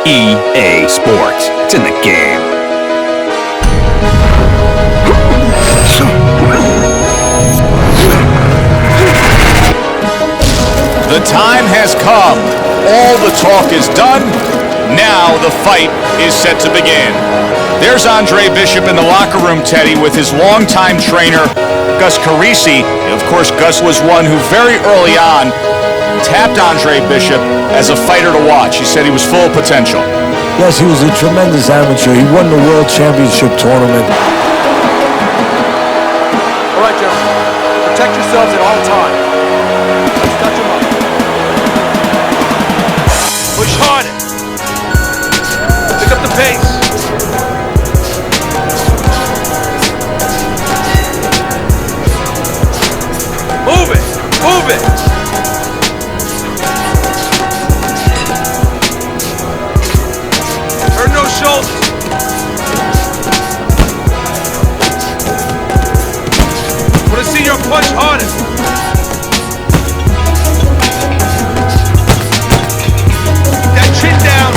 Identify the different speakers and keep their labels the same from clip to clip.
Speaker 1: EA Sports. It's in the game.
Speaker 2: The time has come. All the talk is done. Now the fight is set to begin. There's Andre Bishop in the locker room, Teddy, with his longtime trainer, PEACEE. Of course, Gus was one who very early on tapped Andre Bishop as a fighter to watch. He said he was full of potential.
Speaker 3: Yes, he was a tremendous amateur. He won the World Championship tournament.
Speaker 4: All right, gentlemen. Protect yourselves at all times. Let's touch them up. Push harder. Pick up the pace. Move it. Move it. Turn those shoulders. I want to see your punch harder. Keep that chin down.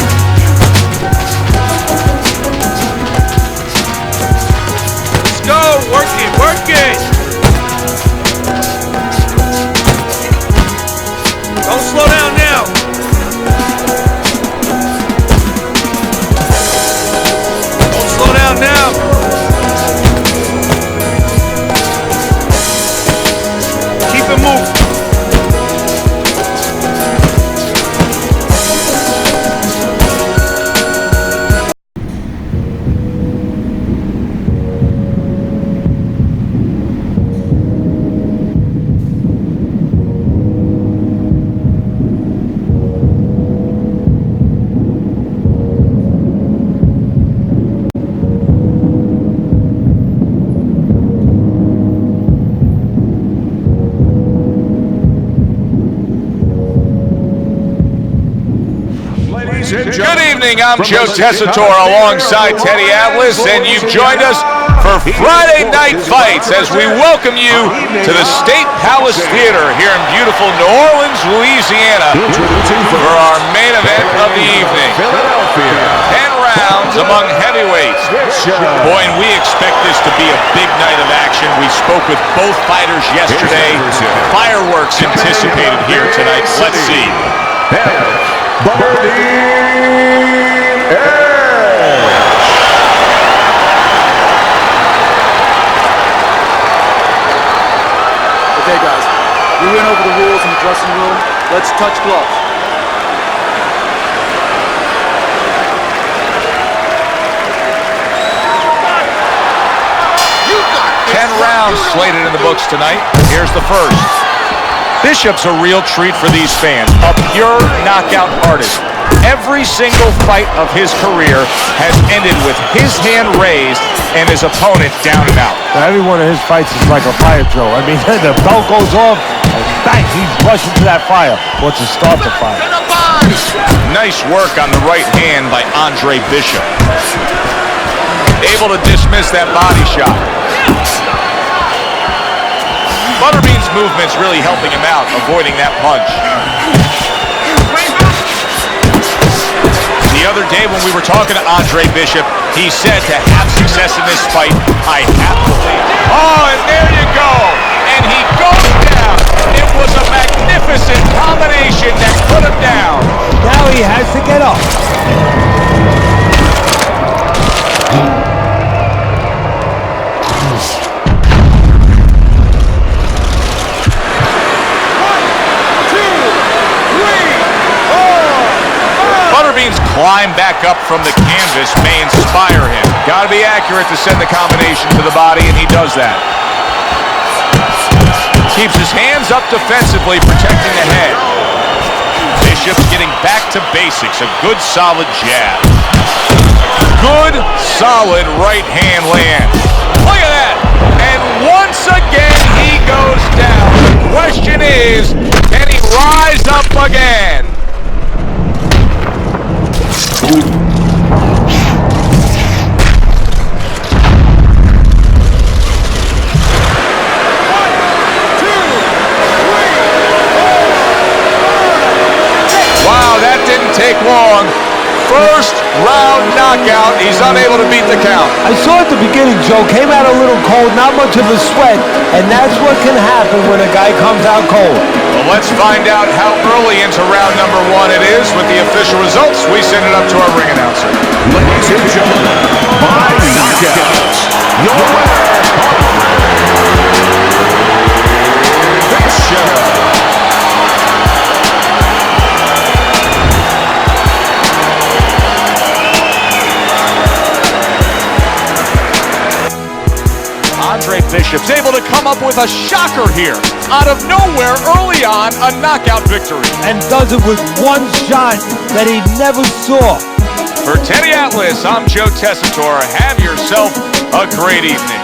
Speaker 4: Let's go. Work it. Work it. Don't slow down now. Don't slow down now. Keep it moving.
Speaker 2: Good evening, I'm Joe Tessitore alongside Teddy Atlas, and you've joined us for Friday Night Fights as we welcome you to the State Palace Theater here in beautiful New Orleans, Louisiana for our main event of the evening. 10 rounds among heavyweights. Boy, and we expect this to be a big night of action. We spoke with both fighters yesterday. Fireworks anticipated here tonight. Let's see.
Speaker 4: Okay, guys. We went over the rules in the dressing room. Let's touch gloves.
Speaker 2: 10 rounds slated in the books tonight. Here's the first. Bishop's a real treat for these fans, a pure knockout artist. Every single fight of his career has ended with his hand raised and his opponent down and out.
Speaker 3: Now, every one of his fights is like a fire drill. I mean, the bell goes off, and bang, he's rushing to that fire. Wants to start the fire.
Speaker 2: Nice work on the right hand by Andre Bishop. Able to dismiss that body shot. Butterbean's movement's really helping him out, avoiding that punch. The other day when we were talking to Andre Bishop, he said to have success in this fight, I have to lead. Oh, and there you go. And he goes down. It was a magnificent combination that put him down.
Speaker 3: Now he has to get up.
Speaker 2: Butterbean's climb back up from the canvas may inspire him. Got to be accurate to send the combination to the body, and he does that. Keeps his hands up defensively, protecting the head. Bishop's getting back to basics. A good, solid jab. Good, solid right hand lands. Look at that. And once again, he goes down. The question is, can he rise up again? Wow, that didn't take long. First round knockout. He's unable to beat the count.
Speaker 3: I saw at the beginning, Joe, came out a little cold, not much of a sweat, and that's what can happen when a guy comes out cold.
Speaker 2: Well, let's find out how early into round number 1 it is with the official results. We send it up to our ring announcer.
Speaker 1: Ladies and gentlemen, by knockout, your winner,
Speaker 2: Bishop's able to come up with a shocker here. Out of nowhere, early on, a knockout victory.
Speaker 3: And does it with one shot that he never saw.
Speaker 2: For Teddy Atlas, I'm Joe Tessitore. Have yourself a great evening.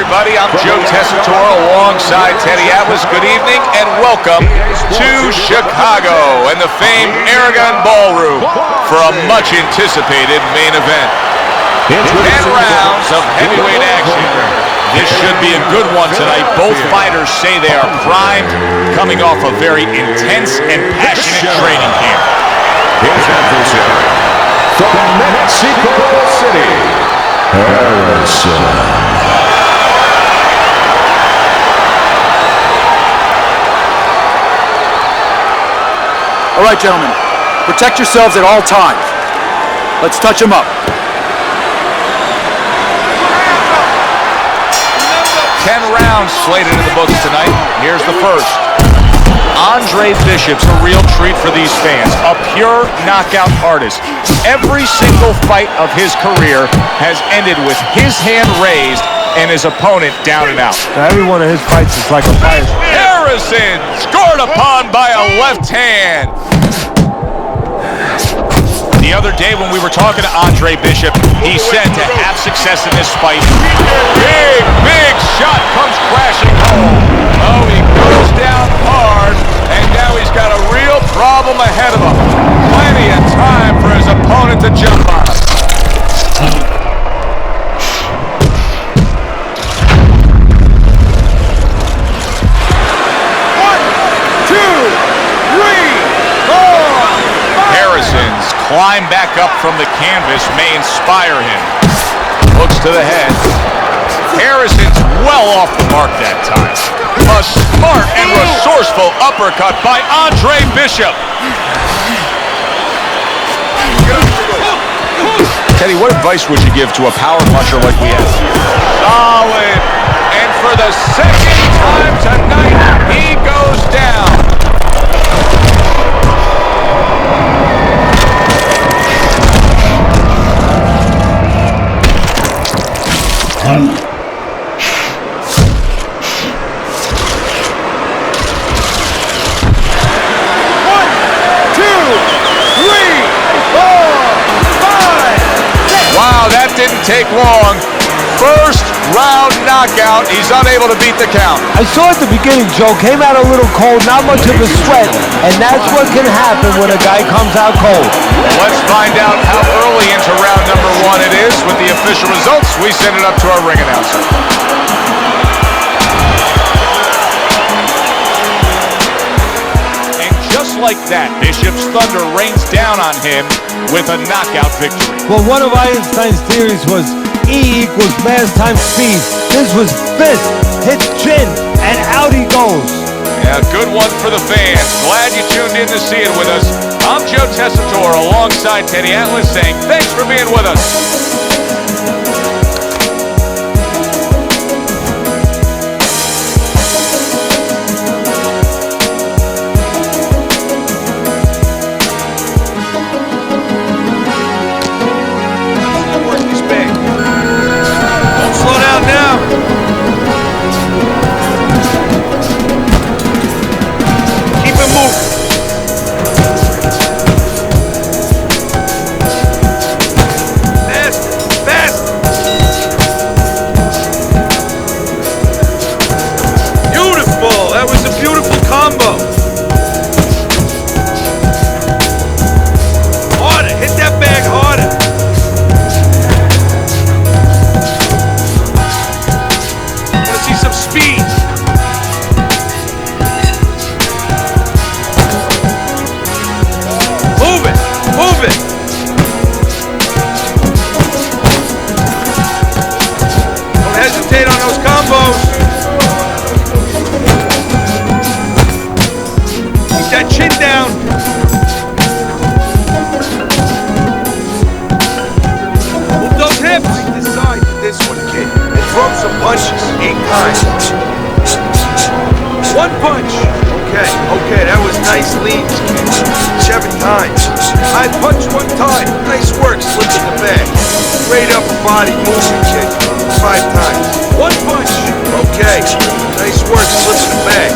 Speaker 2: Everybody, I'm Joe Tessitore alongside Teddy Atlas. Good evening and welcome to Chicago and the famed Aragon Ballroom for a much anticipated main event. 10 rounds of heavyweight action. This should be a good one tonight. Both fighters say they are primed, coming off a very intense and passionate training camp.
Speaker 1: His adversary from Mexico City, Harrison.
Speaker 4: All right, gentlemen, protect yourselves at all times. Let's touch them up.
Speaker 2: 10 rounds slated in the books tonight. Here's the first. Andre Bishop's a real treat for these fans, a pure knockout artist. Every single fight of his career has ended with his hand raised and his opponent down and out.
Speaker 3: Now, every one of his fights is like a fight.
Speaker 2: Harrison scored upon by a left hand. The other day when we were talking to Andre Bishop, he said to have success in this fight, big shot comes crashing home. Oh, he goes down hard, and now he's got a real problem ahead of him. Plenty of time for his opponent to jump on him. Harrison's climb back up from the canvas may inspire him. Looks to the head. Harrison's well off the mark that time. A smart and resourceful uppercut by Andre Bishop. Teddy, what advice would you give to a power puncher like we have? Solid. And for the second time tonight, he goes down. Wow, that didn't take long. First round knockout. He's unable to beat the count.
Speaker 3: I saw at the beginning, Joe, came out a little cold, not much of a sweat, and that's what can happen when a guy comes out cold.
Speaker 2: Let's find out how early into round number 1 it is. With the official results, we send it up to our ring announcer. And just like that, Bishop's thunder rains down on him with a knockout victory.
Speaker 3: Well, one of Einstein's theories was E equals mass times speed. This was fist, hits chin, and out he goes.
Speaker 2: Yeah, good one for the fans. Glad you tuned in to see it with us. I'm Joe Tessitore alongside Teddy Atlas saying thanks for being with us.
Speaker 5: Body movement kick 5 times. 1 punch. Okay. Nice work slipping the bag.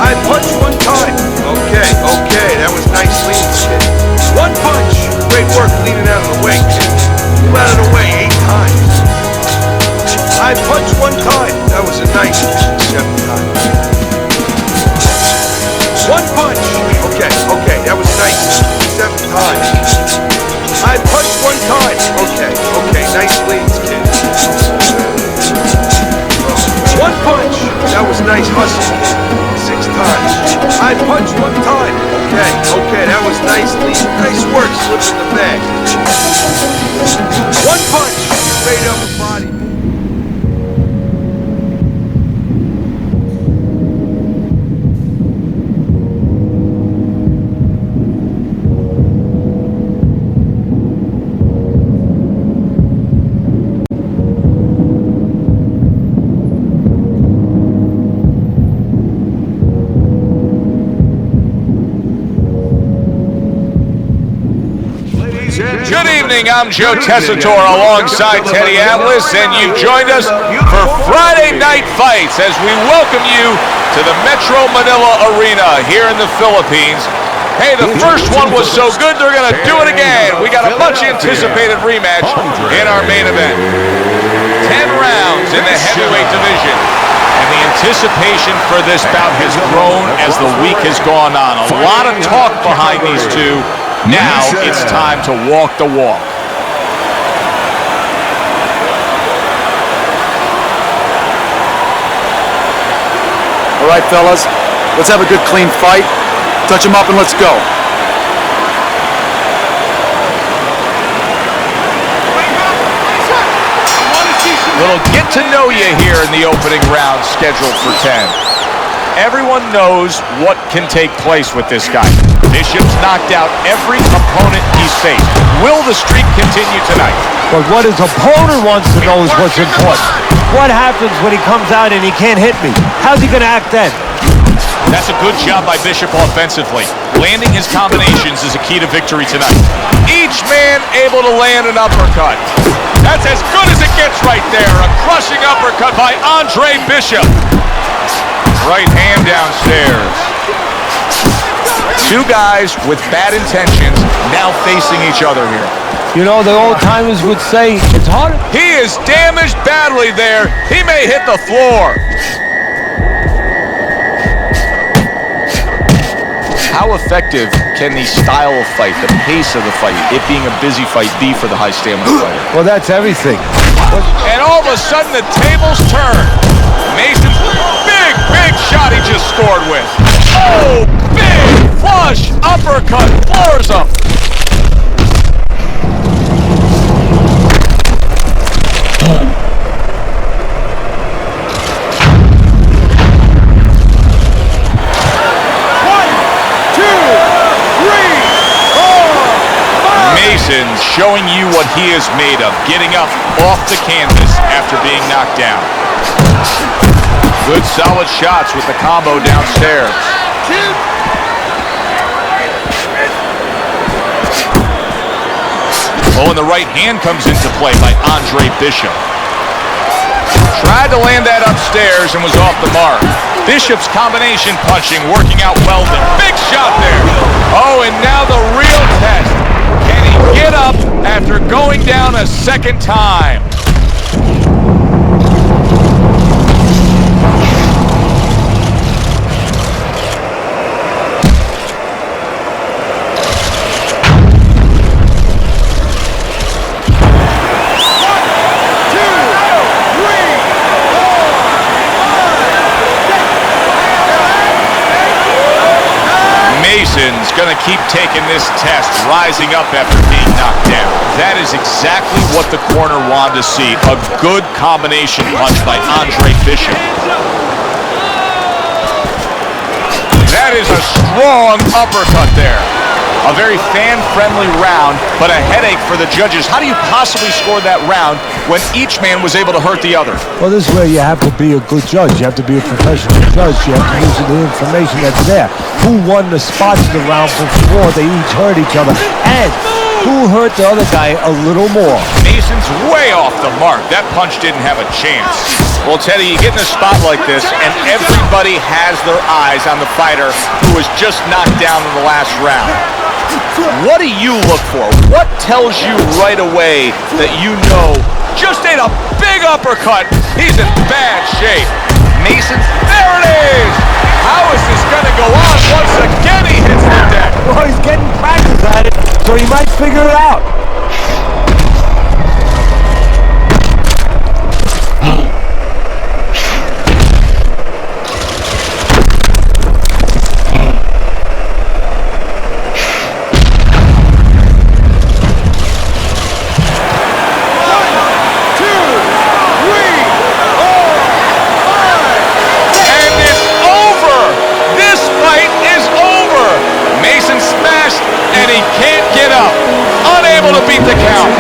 Speaker 5: I punch 1 time. Okay. That was nice lean kick. 1 punch. Great work leaning out of the way, kid. Move out of the way 8 times. I punch 1 time. That was a nice 7 times. 1 punch. Okay. That was nice 7 times. I punch 1 time. Okay. Nice leads, kid. 1 punch. That was nice hustle, kid. 6 times. I punch 1 time. Okay. That was nice lead. Nice work slipping the bag. 1 punch. Straight up the body.
Speaker 2: Good evening, I'm Joe Tessitore alongside Teddy Atlas, and you've joined us for Friday Night Fights as we welcome you to the Metro Manila Arena here in the Philippines. Hey, the first one was so good, they're going to do it again. We got a much anticipated rematch in our main event. 10 rounds in the heavyweight division. And the anticipation for this bout has grown as the week has gone on. A lot of talk behind these two. Now it's time to walk the walk.
Speaker 4: All right, fellas, let's have a good, clean fight. Touch him up and let's go.
Speaker 2: Little get to know you here in the opening round scheduled for 10. Everyone knows what can take place with this guy. Bishop's knocked out every opponent he's faced. Will the streak continue tonight?
Speaker 3: But what his opponent wants to know is what's important. What happens when he comes out and he can't hit me? How's he going to act then?
Speaker 2: That's a good job by Bishop offensively. Landing his combinations is a key to victory tonight. Each man able to land an uppercut. That's as good as it gets right there. A crushing uppercut by Andre Bishop. Right hand downstairs. Two guys with bad intentions now facing each other here.
Speaker 3: You know, the old timers would say it's hard.
Speaker 2: He is damaged badly there. He may hit the floor. How effective can the style of fight, the pace of the fight, it being a busy fight, be for the high stamina fighter?
Speaker 3: Well, that's everything.
Speaker 2: And all of a sudden the tables turn. Mason's big shot he just scored with. Oh, big flush uppercut floors him. Mason's showing you what he is made of, getting up off the canvas after being knocked down. Good solid shots with the combo downstairs. Oh, and the right hand comes into play by Andre Bishop. Tried to land that upstairs and was off the mark. Bishop's combination punching working out well then. Big shot there. Oh, and now the real test. Can he get up after going down a second time? Mason's gonna keep taking this test, rising up after being knocked down. That is exactly what the corner wanted to see. A good combination punch by Andre Bishop. That is a strong uppercut there. A very fan-friendly round, but a headache for the judges. How do you possibly score that round when each man was able to hurt the other?
Speaker 3: Well, this is where you have to be a good judge. You have to be a professional judge. You have to use the information that's there. Who won the spots in the round before they each hurt each other? And who hurt the other guy a little more?
Speaker 2: Mason's way off the mark. That punch didn't have a chance. Well, Teddy, you get in a spot like this, and everybody has their eyes on the fighter who was just knocked down in the last round. What do you look for? What tells you right away that you know just ate a big uppercut? He's in bad shape. Mason's, there it is! How is this going to go on? Once again he hits the deck.
Speaker 3: Well, he's getting practice at it, so he might figure it out.
Speaker 2: To beat the count.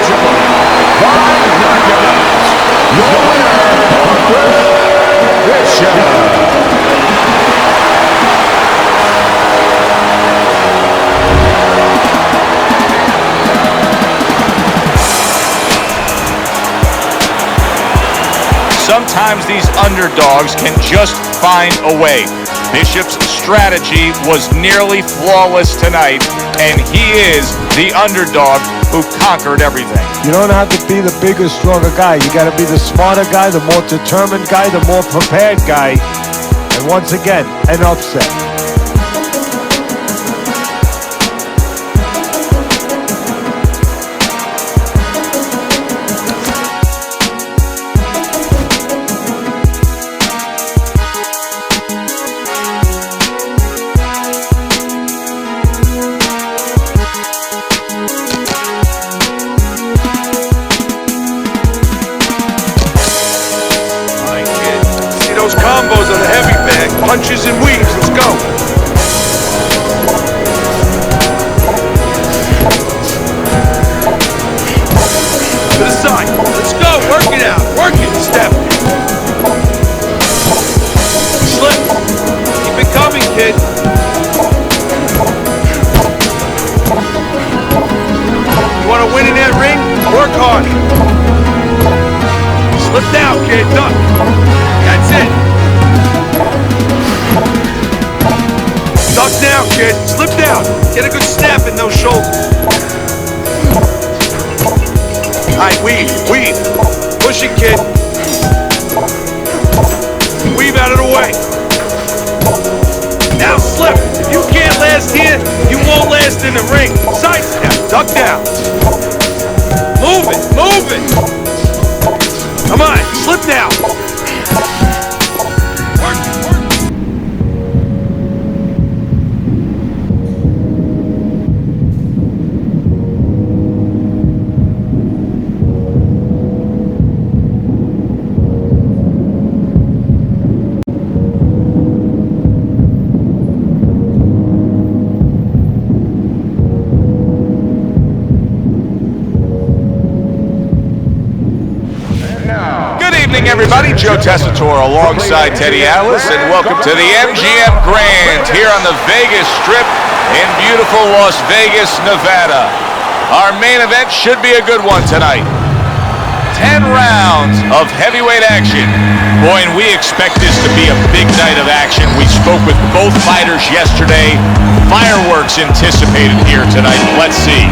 Speaker 2: sometimes these underdogs can just find a way. Bishop's strategy was nearly flawless tonight, and he is the underdog who conquered everything.
Speaker 3: You don't have to be the bigger, stronger guy. You got to be the smarter guy, the more determined guy, the more prepared guy. And once again, an upset.
Speaker 5: Combos on the heavy bag, punches and weaves. Let's go. To the side. Let's go. Work it out. Work it. Step. Slip. Keep it coming, kid. You want to win in that ring? Work hard. Slip down, kid. Duck. That's it. Duck down, kid. Slip down. Get a good snap in those shoulders. All right, weave, weave. Push it, kid. Weave out of the way. Now slip. If you can't last here, you won't last in the ring. Side step. Duck down. Move it. Move it. Come on. Slip down.
Speaker 2: Everybody, Joe Tessitore alongside Teddy Atlas, and welcome to the MGM Grand here on the Vegas Strip in beautiful Las Vegas, Nevada. Our main event should be a good one tonight. 10 rounds of heavyweight action. Boy, and we expect this to be a big night of action. We spoke with both fighters yesterday. Fireworks anticipated here tonight. Let's see.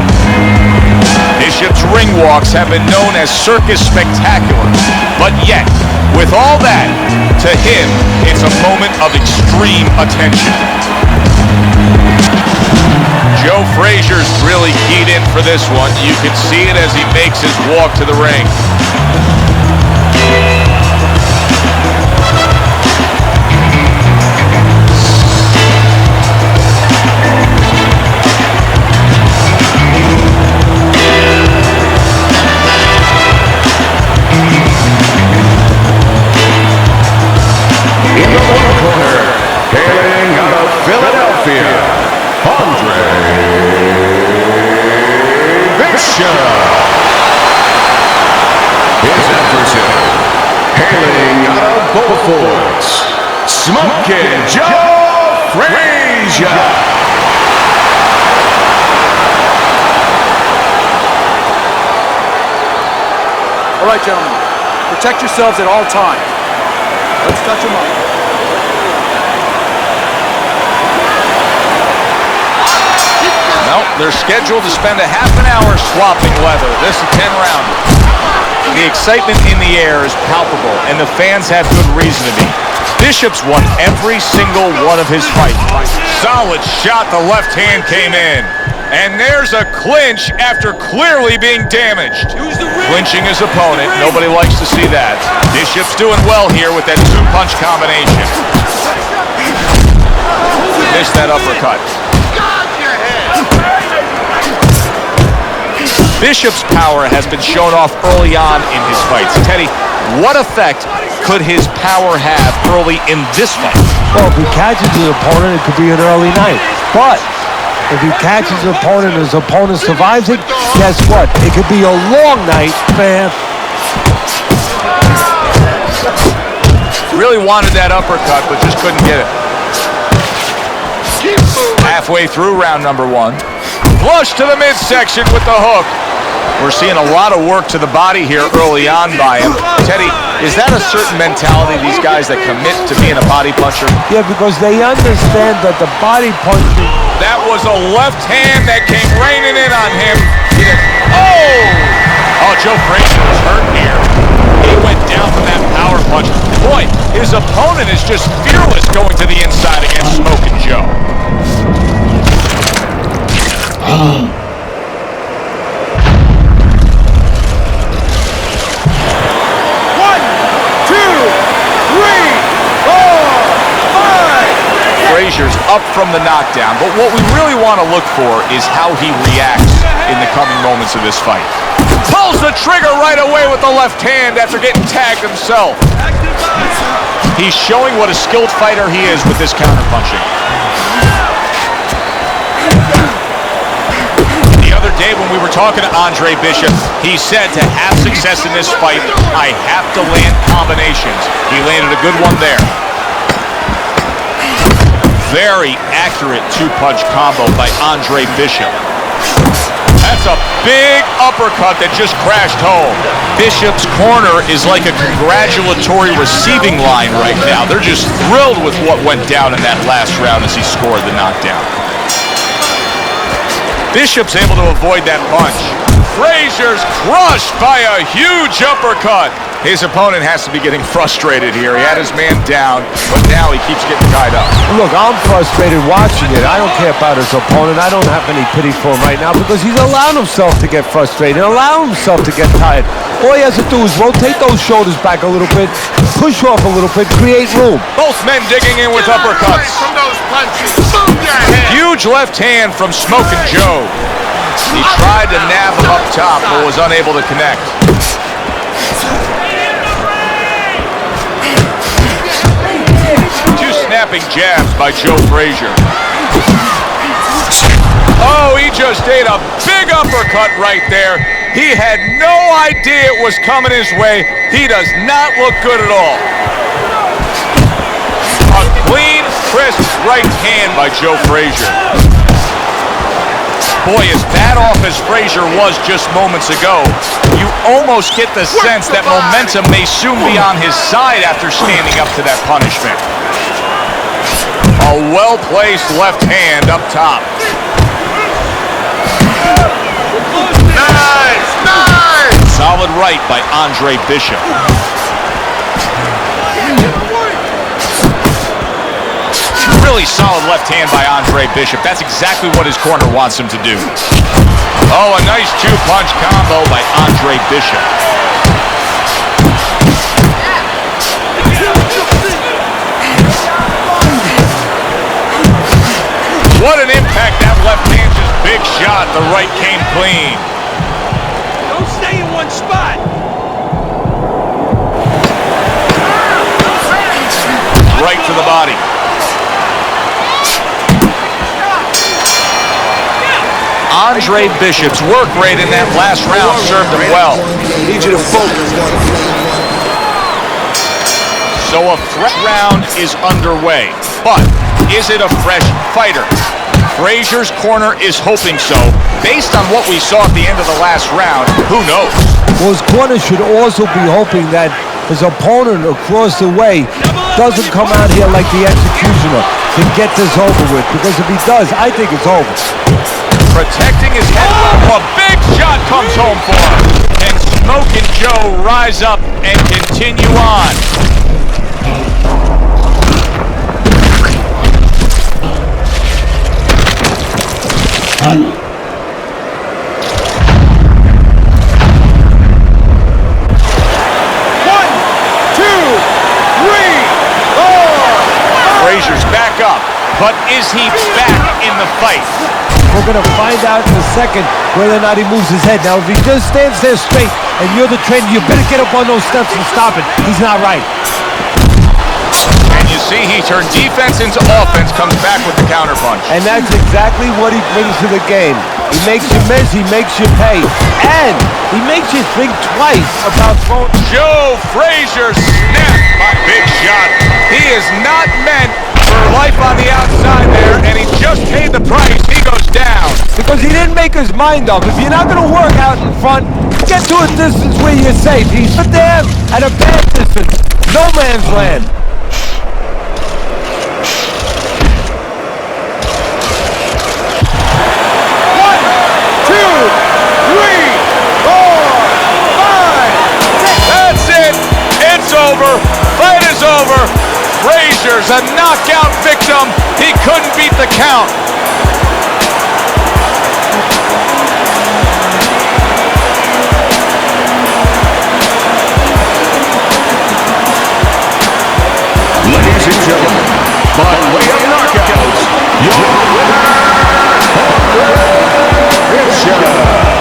Speaker 2: Bishop's ring walks have been known as circus spectaculars, but yet, with all that, to him, it's a moment of extreme attention. Joe Frazier's really keyed in for this one. You can see it as he makes his walk to the ring. Smoking Joe Frazier.
Speaker 4: All right, gentlemen. Protect yourselves at all times. Let's touch them up.
Speaker 2: No, they're scheduled to spend a half an hour swapping leather. This is a 10-rounder. The excitement in the air is palpable, and the fans have good reason to be. Bishop's won every single one of his fights. Solid shot, the left hand came in. And there's a clinch after clearly being damaged. Clinching his opponent, nobody likes to see that. Bishop's doing well here with that two-punch combination. Missed that uppercut. Bishop's power has been shown off early on in his fights. Teddy, what effect could his power have early in this fight?
Speaker 3: Well, if he catches his opponent, it could be an early night. But if he catches his opponent and his opponent survives it, guess what? It could be a long night, man.
Speaker 2: Really wanted that uppercut, but just couldn't get it. Halfway through round number one. Flush to the midsection with the hook. We're seeing a lot of work to the body here early on by him. Teddy, is that a certain mentality, these guys that commit to being a body puncher?
Speaker 3: Yeah, because they understand that the body punching...
Speaker 2: That was a left hand that came raining in on him. Oh, Joe Frazier is hurt here. He went down from that power punch. Boy, his opponent is just fearless going to the inside against Smokin' Joe.
Speaker 5: 1, 2, 3, 4, 5.
Speaker 2: Frazier's up from the knockdown, but what we really want to look for is how he reacts in the coming moments of this fight. Pulls the trigger right away with the left hand after getting tagged himself. He's showing what a skilled fighter he is with this counterpunching. The other day when we were talking to Andre Bishop, he said to have success in this fight, I have to land combinations. He landed a good one there. Very accurate two-punch combo by Andre Bishop. That's a big uppercut that just crashed home. Bishop's corner is like a congratulatory receiving line right now. They're just thrilled with what went down in that last round as he scored the knockdown. Bishop's able to avoid that punch. Frazier's crushed by a huge uppercut. His opponent has to be getting frustrated here. He had his man down, but now he keeps getting tied up.
Speaker 3: Look, I'm frustrated watching it. I don't care about his opponent. I don't have any pity for him right now because he's allowing himself to get frustrated, allowing himself to get tired. All he has to do is rotate those shoulders back a little bit, push off a little bit, create room.
Speaker 2: Both men digging in with uppercuts.
Speaker 5: From those punches. Move your head.
Speaker 2: Huge left hand from Smokin' Joe. He tried to nab him up top, but was unable to connect. Two snapping jabs by Joe Frazier. Oh, he just ate a big uppercut right there. He had no idea it was coming his way. He does not look good at all. A clean, crisp right hand by Joe Frazier. Boy, as bad off as Frazier was just moments ago, you almost get the sense that momentum may soon be on his side after standing up to that punishment. A well-placed left hand up top.
Speaker 5: Nice, nice.
Speaker 2: Solid right by Andre Bishop. Really solid left hand by Andre Bishop. That's exactly what his corner wants him to do. Oh, a nice two-punch combo by Andre Bishop. What an impact that left hand, just big shot. The right came clean.
Speaker 5: Don't stay in one spot.
Speaker 2: Right to the body. Andre Bishop's work rate in that last round served him well.
Speaker 5: Need you to focus.
Speaker 2: So a fresh round is underway, but is it a fresh fighter? Frazier's corner is hoping so. Based on what we saw at the end of the last round, who knows?
Speaker 3: Well, his corner should also be hoping that his opponent across the way doesn't come out here like the executioner to get this over with, because if he does, I think it's over.
Speaker 2: Protecting his head. A big shot comes home for him. And Smokin' Joe rise up and continue on. Frazier's back up, but is he back in the fight?
Speaker 3: We're going to find out in a second whether or not he moves his head. Now, if he just stands there straight and you're the trainer, you better get up on those steps and stop it. He's not right.
Speaker 2: And you see he turned defense into offense, comes back with the counterpunch.
Speaker 3: And that's exactly what he brings to the game. He makes you miss, he makes you pay. And he makes you think twice about throwing.
Speaker 2: Joe Frazier snapped by big shot. He is not meant for life on the outside there, and he just paid the price. He goes down.
Speaker 3: down because he didn't make his mind up. If you're not going to work out in front, get to a distance where you're safe. He's put there at a bad distance. No man's land.
Speaker 2: It's over. Fight is over. Frazier's a knockout victim. He couldn't beat the count.
Speaker 1: Ladies and gentlemen, by way of knockouts, your winner, PEACEE.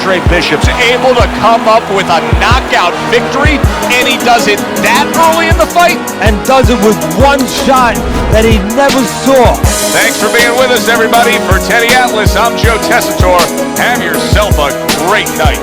Speaker 2: Andre Bishop's able to come up with a knockout victory, and he does it that early in the fight?
Speaker 3: And does it with one shot that he never saw.
Speaker 2: Thanks for being with us, everybody. For Teddy Atlas, I'm Joe Tessitore. Have yourself a great night.